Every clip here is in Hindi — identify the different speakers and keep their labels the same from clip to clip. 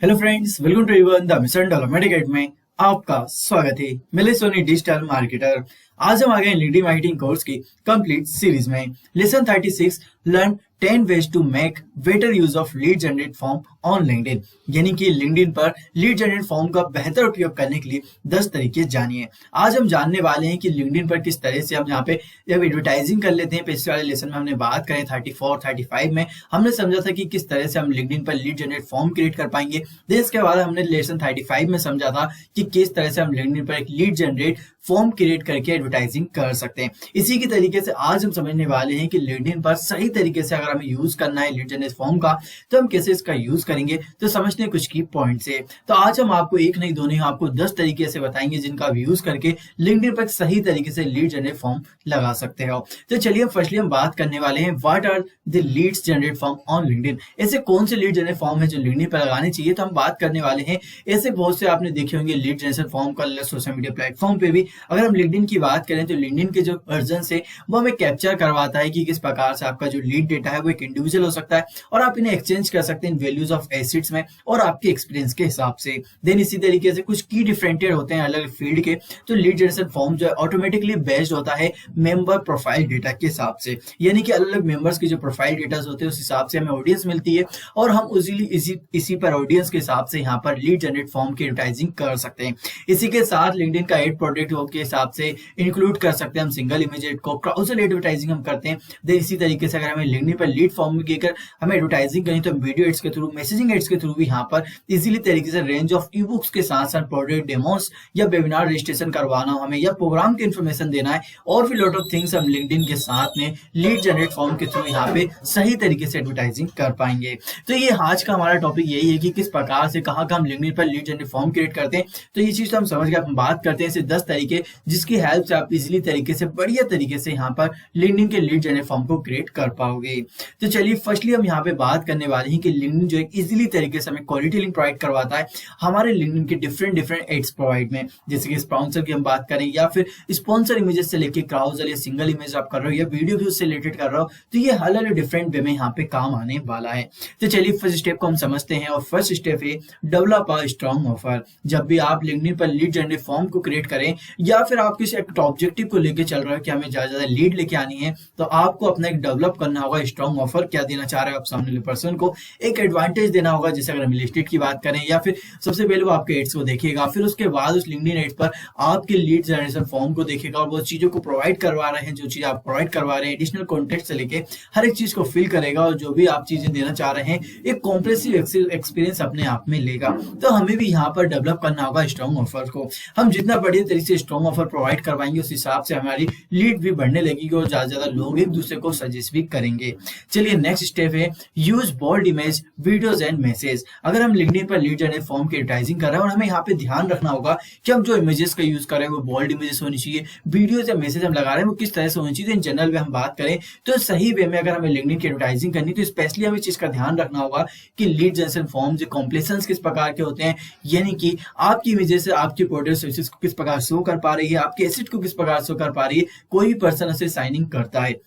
Speaker 1: Hello friends, welcome to everyone the mission development academy में आपका स्वागत है। मिले सोनी डिजिटल मार्केटर। आज हम आ गए लिंक्डइन मार्केटिंग कोर्स की कंप्लीट सीरीज में। Lesson 36 learn 10 ways to make better use of lead generate form on LinkedIn, यानी कि लिंक्डइन पर लीड जनरेट फॉर्म का बेहतर उपयोग करने के लिए 10 तरीके जानिए। आज हम जानने वाले हैं कि लिंक्डइन पर किस तरह से हम यहाँ पे जब एडवर्टाइजिंग कर लेते हैं। पिछले वाले लेसन में हमने बात करें 34 35 में हमने समझा था कि किस तरह से हम लिंक्डइन पर लीड जनरेट फॉर्म क्रिएट कर पाएंगे। देन इसके बाद हमने लेसन 35 में समझा था कि किस तरह से हम लिंक्डइन पर एक लीड जनरेट फॉर्म क्रिएट करके एडवर्टाइजिंग कर सकते हैं। इसी की तरीके से आज हम समझने वाले हैं कि लिंक्डइन पर सही तरीके से अगर हमें यूज करना है लीड जनरेट फॉर्म का तो हम कैसे इसका यूज करेंगे। तो समझने कुछ की पॉइंट्स है। तो आज हम आपको एक नहीं दो नहीं आपको 10 तरीके से बताएंगे जिनका यूज करके लिंक्डइन पर सही तरीके से लीड जनरेट फॉर्म लगा सकते हो। तो चलिए फर्स्टली हम बात करने वाले हैं what are the leads generate form on LinkedIn. ऐसे कौन से लीड जनरेट फॉर्म है जो लिंक्डइन पर लगाने चाहिए। तो हम बात करने वाले हैं ऐसे बहुत से आपने देखे होंगे लीड जनरेशन फॉर्म का सोशल मीडिया प्लेटफॉर्म पे भी। अगर हम लिंक्डइन की बात करें तो लिंक्डइन के जो वर्जन है वो हमें कैप्चर करवाता है कि किस प्रकार से आपका जो लीड डेटा है वो एक इंडिविजुअल हो सकता है और आप इन्हें एक्सचेंज कर सकते हैं वैल्यूज ऑफ एसिड्स में और आपके एक्सपीरियंस के हिसाब से। देन इसी तरीके से कुछ की डिफरेंटेड होते हैं अलग फील्ड के। तो लीड जनरेशन फॉर्म जो है ऑटोमेटिकली बेस्ड होता है मेंबर प्रोफाइल डेटा के हिसाब से, यानी कि अलग अलग मेंबर्स के जो प्रोफाइल डेटा होते हैं उस हिसाब से हमें ऑडियंस मिलती है और हम इसी पर ऑडियंस के हिसाब से यहाँ पर लीड जनरेट फॉर्म की एडवर्टाइजिंग कर सकते हैं। इसी के साथ लिंक्डइन का एड प्रोडक्ट के हिसाब से इंक्लूड कर सकते हैं हम सिंगल इमेज एड को, क्राउजल एडवर्टाइजिंग हम करते हैं। देन इसी तरीके से अगर हमें लिंक्डइन पर लीड फॉर्म में देकर हमें एडवर्टाइजिंग करनी तो वीडियो एड्स के थ्रू, मैसेजिंग एड्स के थ्रू भी यहाँ पर इजीली तरीके से रेंज ऑफ ई बुक्स के साथ साथ प्रोडक्ट डेमोस या वेबिनार रजिस्ट्रेशन करवाना हो हमें या प्रोग्राम की इन्फॉर्मेशन देना है और भी लॉट ऑफ थिंग्स हम लिंक्डइन के साथ में लीड जनरेट फॉर्म के थ्रू यहाँ पे सही तरीके से एडवर्टाइजिंग कर पाएंगे। तो ये आज का हमारा टॉपिक यही है कि किस प्रकार से कहाँ हम लिंक्डइन पर लीड जनरेट फॉर्म क्रिएट करते हैं। तो ये चीज तो हम समझ गए। हम बात करते हैं इसे 10 तरीके जिसकी हेल्प से आप इजीली तरीके से बढ़िया तरीके से यहाँ पर लिंक्डइन के लीड जनरेट फॉर्म को क्रिएट कर पाओगे। तो चलिए फर्स्टली हम यहाँ पे बात करने वाले हैं कि लिंक्डइन जो एक इजीली तरीके से हमें क्वालिटी लिंक प्रोवाइड करवाता है हमारे लिंक्डइन के डिफरेंट एड्स प्रोवाइड में। जैसे कि स्पॉन्सर की हम बात करें या फिर स्पॉन्सर इमेजेस से लेके क्राउजल या सिंगल इमेज आप कर रहे हो या वीडियो व्यूज से रिलेटेड कर रहे हो तो ये अलग अलग डिफरेंट वे में यहाँ पे काम आने वाला है। तो चलिए फर्स्ट स्टेप को हम समझते हैं और फर्स्ट स्टेप है डेवलप अ स्ट्रॉन्ग ऑफर। जब भी आप लिंक्डइन पर लीड जनरेट फॉर्म को क्रिएट करें या फिर आप किसी एक ऑब्जेक्टिव को लेके चल रहे हो कि हमें ज्यादा लीड लेके आनी है तो आपको अपना एक डेवलप करना होगा स्ट्रॉन्ग ऑफर। क्या देना चाह रहे हो आप सामने वाले पर्सन को, एक एडवांटेज देना होगा। जैसे अगर हम लिस्टेड की बात करें या फिर सबसे पहले वो आपके एड्स को देखेगा, फिर उसके बाद उस लिंक्डइन एड्स पर आपके लीड जनरेशन फॉर्म को देखेगा और वो चीजों को प्रोवाइड करवा रहे हैं, जो चीज आप प्रोवाइड करवा रहे हैं एडिशनल कॉन्टेक्ट से लेके हर एक चीज को फिल करेगा और जो भी आप चीजें देना चाह रहे हैं एक कॉम्प्रेसिव एक्सपीरियंस अपने आप में लेगा। तो हमें भी यहाँ पर डेवलप करना होगा स्ट्रॉन्ग ऑफर को। हम जितना बढ़िया तरीके से स्ट्रॉन्ग ऑफर प्रोवाइड करवाएंगे उस हिसाब से हमारी लीड भी बढ़ने लगेगी और ज्यादा लोग एक दूसरे को सजेस्ट भी करेंगे। चलिए नेक्स्ट स्टेप है use bold image videos and message. अगर हम लिंक्डइन पर लीड जनरेट फॉर्म की एडवर्टाइजिंग कर रहे हैं और हमें यहाँ पे ध्यान रखना होगा कि हम जो इमेजेस का यूज कर रहे हैं वो बोल्ड इमेजेस होनी चाहिए, वीडियोस या मैसेज हम लगा रहे हैं वो किस तरह से होनी चाहिए। इन जनरल में हम बात करें तो सही वे में अगर हमें लिंक्डइन की एडवर्टाइजिंग करनी तो स्पेशली हमें चीज का ध्यान रखना होगा कि लीड जनरेशन फॉर्म जो कॉम्प्लेसेंस किस प्रकार के होते हैं, यानी कि आपकी इमेजेस से आपकी प्रोडक्ट सर्विसेज को किस प्रकार शो कर पा रही है, आपके एसेट को किस प्रकार शो कर पा रही है, कोई भी पर्सन उसे साइनिंग करता है।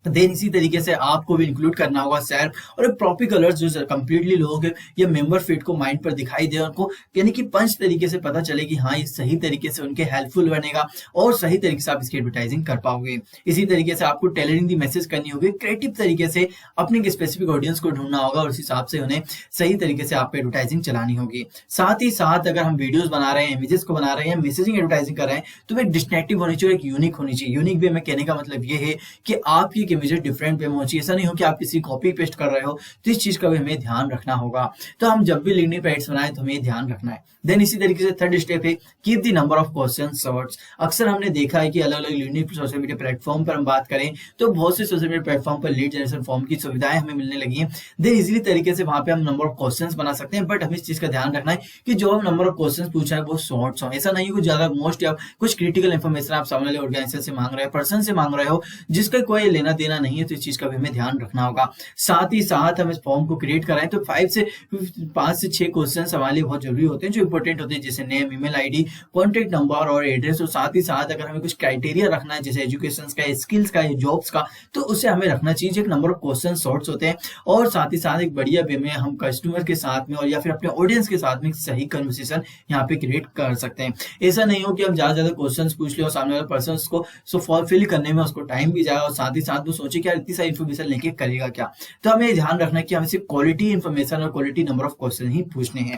Speaker 1: देन इसी तरीके से आपको भी इंक्लूड करना होगा सैर और प्रॉपर कलर्स जो कंप्लीटली लोगों के या मेंबर फीड को माइंड पर दिखाई दे उनको, यानी कि पंच तरीके से पता चले कि हाँ ये सही तरीके से उनके हेल्पफुल बनेगा और सही तरीके से आप इसकी एडवर्टाइजिंग कर पाओगे। इसी तरीके से आपको टेलरिंग दी मैसेज करनी होगी, क्रिएटिव तरीके से अपने स्पेसिफिक ऑडियंस को ढूंढना होगा और उस हिसाब से उन्हें सही तरीके से आपको एडवर्टाइजिंग चलानी होगी। साथ ही साथ अगर हम वीडियोज बना रहे हैं, इमेजेस को बना रहे हैं, मैसेजिंग एडवर्टाइजिंग कर रहे हैं तो एक डिस्टिंक्टिव होनी चाहिए, एक यूनिक होनी चाहिए। यूनिक वे में कहने का मतलब ये है कि आपकी इमेजेस डिफरेंट वे पहुंची, ऐसा नहीं हो कि आप किसी कॉपी पेस्ट कर रहे हो। तो इस चीज का भी हमें ध्यान रखना होगा। तो हम जब भी लिंक्डइन पे एड्स बनाए तो हमें ध्यान रखना है। देन इसी तरीके से थर्ड स्टेप है keep the number of question shorts. अक्सर हमने देखा है कि अलग अलग लिंक्डइन सोशल मीडिया प्लेटफॉर्म पर हम बात करें तो बहुत से सोशल मीडिया प्लेटफॉर्म पर लीड जनरेशन फॉर्म की सुविधाएं हमें मिलने लगी हैं। देन इजीली तरीके से वहां पे हम नंबर ऑफ क्वेश्चंस बना सकते हैं, बट हमें इस चीज का ध्यान रखना है कि जो हम नंबर ऑफ क्वेश्चंस पूछा है वो शॉर्ट्स हो। ऐसा नहीं है कि ज्यादा मोस्ट या कुछ क्रिटिकल इन्फॉर्मेशन आप सामने वाले ऑर्गेनाइजेशन से मांग रहे हो, पर्सन से मांग रहे हो जिसका कोई लेना देना नहीं है, तो इस चीज का भी हमें ध्यान रखना होगा। साथ ही साथ हम इस फॉर्म को क्रिएट कराएं तो 5 से 6 क्वेश्चन हमारे लिए बहुत जरूरी होते हैं, जो इंपॉर्टेंट होते हैं, जैसे name, email ID, contact number और एड्रेस। और साथ ही साथ अगर हमें कुछ क्राइटेरिया रखना है, जैसे एजुकेशन का, स्किल्स का, जॉब्स का, तो उसे हमें रखना चाहिए। एक नंबर ऑफ क्वेश्चन शॉर्ट्स होते हैं, और साथ ही साथ एक बढ़िया वे में हम कस्टमर के साथ में और या फिर अपने ऑडियंस के साथ में सही कन्वर्सेशन यहाँ पे क्रिएट कर सकते हैं। ऐसा नहीं हो कि हम ज्यादा क्वेश्चन पूछ ले और सामने वाले पर्सन को फुलफिल करने में उसको टाइम भी जाए, और साथ ही साथ वो सोचे कि यार इतनी सारी इन्फॉर्मेशन लेके करेगा क्या। तो हमें ध्यान रखना है कि हमें सिर्फ क्वालिटी इन्फॉर्मेशन और क्वालिटी नंबर ऑफ क्वेश्चन ही पूछने हैं।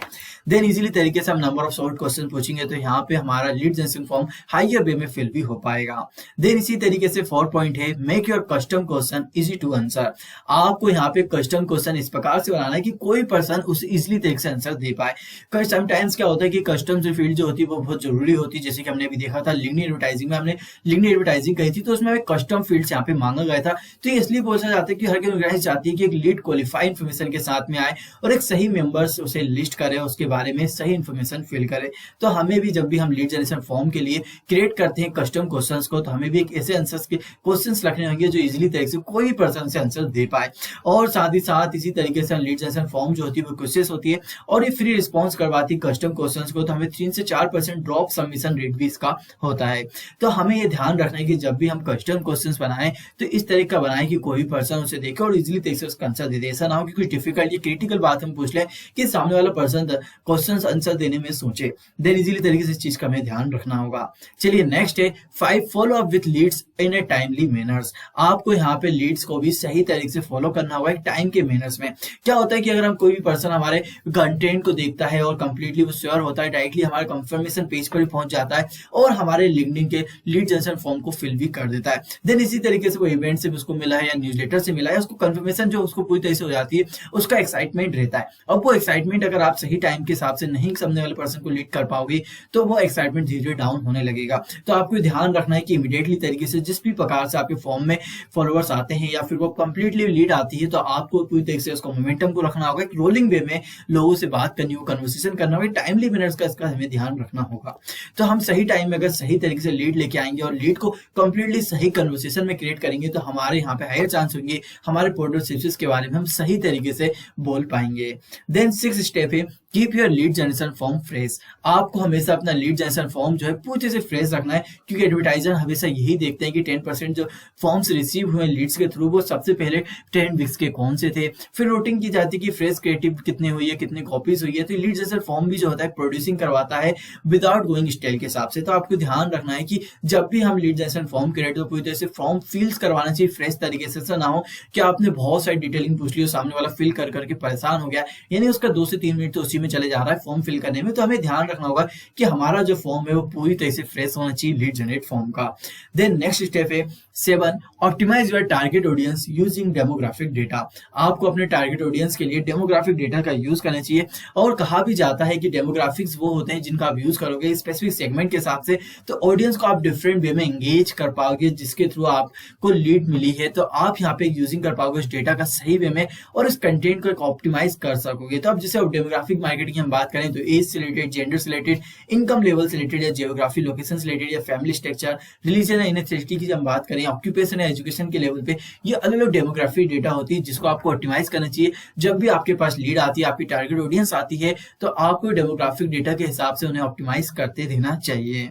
Speaker 1: देन इजीली तरीके से हम नंबर ऑफ शॉर्ट क्वेश्चन पूछेंगे तो यहाँ पे हमारा लीड जनरेशन फॉर्म हायर वे में फिल भी हो पाएगा। देन इसी तरीके से 4 पॉइंट है, make your custom question easy to answer. आपको यहाँ पे कस्टम क्वेश्चन इस प्रकार से बनाना है कि कोई पर्सन उसे इजीली तरीके से आंसर दे पाए। समटाइम्स क्या होता है कि कस्टम जो फील्ड जो होती है वो बहुत जरूरी होती है, जैसे कि हमने अभी देखा था लिंक्डइन एडवर्टाइजिंग में, हमने लिंक्डइन एडवर्टाइजिंग कही थी तो उसमें कस्टम फील्ड्स यहाँ पे मांगा गया था। तो ये इसलिए पूछा जाता है कि हर ऑर्गेनाइजेशन चाहती है कि एक लीड क्वालिफाइड इन्फॉर्मेशन के साथ में आए और एक सही मेंबर्स उसे लिस्ट करे, उसके बारे में सही इन्फॉर्मेशन फिल करे। तो हमें भी जब भी हम लीड जनरेशन फॉर्म के लिए क्रिएट करते हैं कस्टम क्वेश्चंस को, तो हमें भी एक ऐसे आंसर्स के क्वेश्चंस रखने होंगे जो इजीली तरीके से कोई पर्सन से आंसर दे पाए। और साथ ही साथ इसी तरीके से लीड जनरेशन फॉर्म जो होती है वो क्वेश्चंस होती है और ये फ्री रिस्पॉन्स करवाती है कस्टम क्वेश्चंस को, तो हमें 3 से 4% ड्रॉप सबमिशन रेट भी इसका होता है। तो हमें ये ध्यान रखना है कि जब भी हम कस्टम क्वेश्चंस बनाएं तो इस तरह का बनाएं कि कोई पर्सन उसे देखे और इजीली तरीके से उसका आंसर दे दे। ऐसा ना हो कि कुछ डिफिकल्ट या क्रिटिकल बात हम पूछ लें कि सामने वाला पर्सन क्वेश्चंस आंसर देने में सोचे। देन इजीली तरीके से इस चीज का हमें ध्यान रखना होगा। चलिए नेक्स्ट है 5 follow up with leads in A timely manners. आपको यहाँ पे लीड्स को भी सही तरीके से फॉलो करना होगा एक टाइम के मैनर्स में। क्या होता है कि अगर हम कोई भी पर्सन हमारे कंटेंट को देखता है और कंप्लीटली वो श्योर होता है, डायरेक्टली हमारे कंफर्मेशन पेज पर भी पहुंच जाता है और हमारे लिंक्डइन के लीड जनरेशन फॉर्म को फिल भी कर देता है। देन इसी तरीके से वो इवेंट से उसको मिला है या न्यूज़लेटर से मिला है, उसको कंफर्मेशन जो उसको पूरी तरह से हो जाती है, उसका एक्साइटमेंट रहता है। अब वो एक्साइटमेंट अगर आप सही टाइम के हिसाब से नहीं सामने वाले पर्सन को लीड कर पाओगे तो वो एक्साइटमेंट धीरे धीरे डाउन होने लगेगा। तो आपको ध्यान रखना है कि इमीडिएटली तरीके से जिस भी प्रकार से आपके फॉर्म में फॉलोअर्स आते हैं या फिर वो कंप्लीटली लीड आती है, तो आपको पूरी तरीके से उसको मोमेंटम को रखना होगा, एक रोलिंग वे में लोगों से बात करनी होगी, कन्वर्सेशन करना होगा, टाइमली मिनट्स का इसका हमें ध्यान रखना होगा। तो हम सही टाइम में अगर सही तरीके से लीड लेके आएंगे और लीड को कंप्लीटली सही कन्वर्सेशन में क्रिएट करेंगे तो हमारे यहाँ पे हायर चांस होंगे हमारे प्रोडक्ट सर्विसेज के बारे में हम सही तरीके से बोल पाएंगे। देन 6 स्टेप है keep your lead generation form fresh. आपको हमेशा अपना लीड जनरेशन फॉर्म जो है पूरे से फ्रेश रखना है, क्योंकि एडवर्टाइजर हमेशा यही देखते हैं कि 10% जो फॉर्म्स रिसीव हुए लीड्स के थ्रू वो सबसे पहले 10 वीक्स के कौन से थे, फिर रोटिंग की जाती है कि फ्रेश क्रिएटिव कितने हुई है, कितने कॉपीज हुई है। तो लीड जनरेशन फॉर्म भी जो होता है प्रोड्यूसिंग करवाता है विदाउट गोइंग स्टाइल के हिसाब से। तो आपको ध्यान रखना है कि जब भी हम लीड जनरेशन फॉर्म क्रिएट तो पूरी तरह से फॉर्म फिल्स करवाना चाहिए फ्रेश तरीके से। ऐसा ना हो कि आपने बहुत सारी डिटेलिंग पूछ ली और सामने वाला फिल कर करके परेशान हो गया, यानी उसका 2 से 3 मिनट तो उसी में चले जा रहा है फॉर्म फिल करने में। तो हमें ध्यान रखना होगा कि हमारा जो फॉर्म है वो पूरी तरह से फ्रेश होना चाहिए लीड जनरेट फॉर्म का। देन नेक्स्ट स्टेप है 7 optimise your target audience using demographic data. आपको अपने टारगेट ऑडियंस के लिए डेमोग्राफिक डेटा का यूज करना चाहिए। और कहा भी जाता है कि डेमोग्राफिक्स वो होते हैं जिनका आप यूज करोगे स्पेसिफिक सेगमेंट के हिसाब से, तो ऑडियंस को आप डिफरेंट वे में एंगेज कर पाओगे, जिसके थ्रू आपको लीड मिली है तो आप यहाँ पे यूजिंग कर पाओगे इस डेटा का सही वे में और इस कंटेंट को ऑप्टिमाइज कर सकोगे। तो अब जैसे अब डेमोग्राफिक मार्केटिंग की हम बात करें तो एज से रिलेटेड, जेंडर से रिलेटेड, इनकम लेवल से रिलेटेड या जियोग्राफी लोकेशन से रिलेटेड या फैमिली स्ट्रक्चर, रिलीजन या इनएथनिसिटी की हम बात करें, ऑक्यूपेशन या एजुकेशन के लेवल पे, ये अलग अलग डेमोग्राफिक डेटा होती है जिसको आपको ऑप्टिमाइज करना चाहिए। जब भी आपके पास लीड आती है, आपकी टारगेट ऑडियंस आती है, तो आपको डेमोग्राफिक डेटा के हिसाब से उन्हें ऑप्टिमाइज करते देना चाहिए,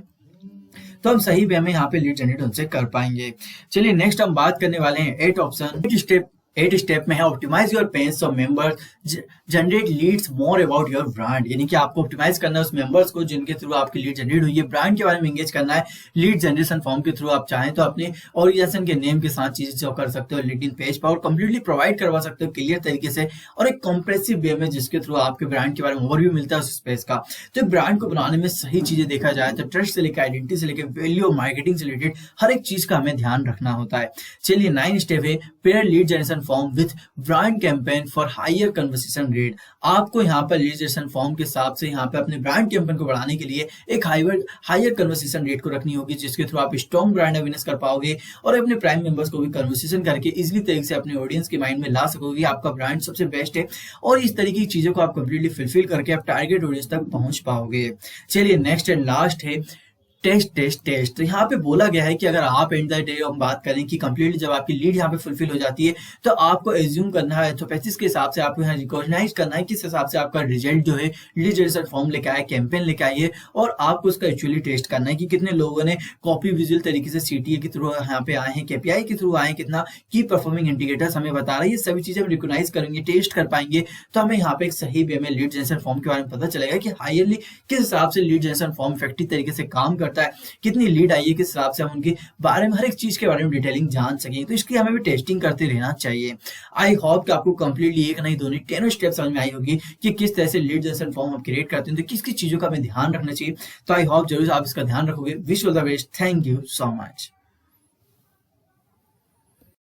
Speaker 1: तो हम सही वे में यहाँ पे लीड जनरेट उनसे कर पाएंगे। चलिए नेक्स्ट हम बात करने वाले हैं 8 स्टेप में है optimise your page of members generate leads more about your brand. यानी कि आपको ऑप्टिमाइज करना है उस मेंबर्स को जिनके थ्रू आपकी लीड जनरेट हुई है, ब्रांड के बारे में एंगेज करना है। लीड जनरेशन फॉर्म के थ्रू आप चाहें तो अपने ऑर्गेनाइजेशन के नेम के साथ चीजें शो कर सकते हो लिंक्डइन पेज पर और कंप्लीटली प्रोवाइड करवा सकते हो क्लियर तरीके से और एक कॉम्प्रेसिव वे में, जिसके थ्रू आपके ब्रांड के बारे में ओवरव्यू मिलता है उस स्पेस का। तो ब्रांड को बनाने में सही चीजें देखा जाए तो ट्रस्ट से लेकर आइडेंटिटी से लेकर वैल्यू और मार्केटिंग से रिलेटेड हर एक चीज का हमें ध्यान रखना होता है। चलिए 9 स्टेप है pair lead generation form with brand campaign for higher conversation rate. आपको यहाँ पर लीड जनरेशन फॉर्म के हिसाब से यहाँ पे अपने ब्रांड कैंपेन को बढ़ाने के लिए एक हायर कन्वर्सेशन रेट को रखनी होगी, जिसके थ्रू आप स्ट्रॉन्ग ब्रांड अवेयरनेस कर पाओगे और अपने प्राइम मेंबर्स को भी कन्वर्सेशन करके इजीली तरीके से अपने ऑडियंस के माइंड में ला सकोगे आपका ब्रांड सबसे बेस्ट है। और इस तरीके की चीजों को आप कंप्लीटली फुलफिल करके आप टारगेट ऑडियंस तक पहुंच पाओगे। चलिए नेक्स्ट एंड लास्ट है टेस्ट टेस्ट टेस्ट। तो यहाँ पे बोला गया है कि अगर आप एंड द डे हम बात करें कि कंप्लीटली जब आपकी लीड यहाँ पे फुलफिल हो जाती है तो आपको एज्यूम करना है एथोपैथिस के हिसाब से आपको यहाँ रिकॉग्नाइज करना है किस हिसाब से आपका रिजल्ट जो है लीड जनरेशन फॉर्म लेके आया, कैंपेन लेके आई है, और आपको उसका एक्चुअली टेस्ट करना है कि कितने लोगों ने कॉपी विजुअल तरीके से सीटीए के थ्रू यहाँ पे आए हैं, केपीआई के थ्रू आए हैं, कितना की परफॉर्मिंग इंडिकेटर्स हमें बता रहा है। ये सभी चीजें हम रिकॉग्नाइज करेंगे, टेस्ट कर पाएंगे, तो हमें यहाँ पे एक सही वे में लीड जनरेशन फॉर्म के बारे में पता चलेगा कि हायरली किस हिसाब से लीड जनरेशन फॉर्म इफेक्टिव तरीके से काम करता है, कितनी लीड आई है, किस हिसाब से हम उनके बारे में हर एक चीज के बारे में डिटेलिंग जान सकें। तो इसकी हमें भी टेस्टिंग करते रहना चाहिए। आई होप कि आपको कंप्लीटली एक नहीं दोनों 10 स्टेप समझ में आई होगी कि किस तरह से लीड जनरेशन फॉर्म हम क्रिएट करते हैं, तो किस किस चीजों का हमें ध्यान रखना चाहिए। तो आई होप जरूर आप इसका ध्यान रखोगे। Wish all the best. Thank you so much.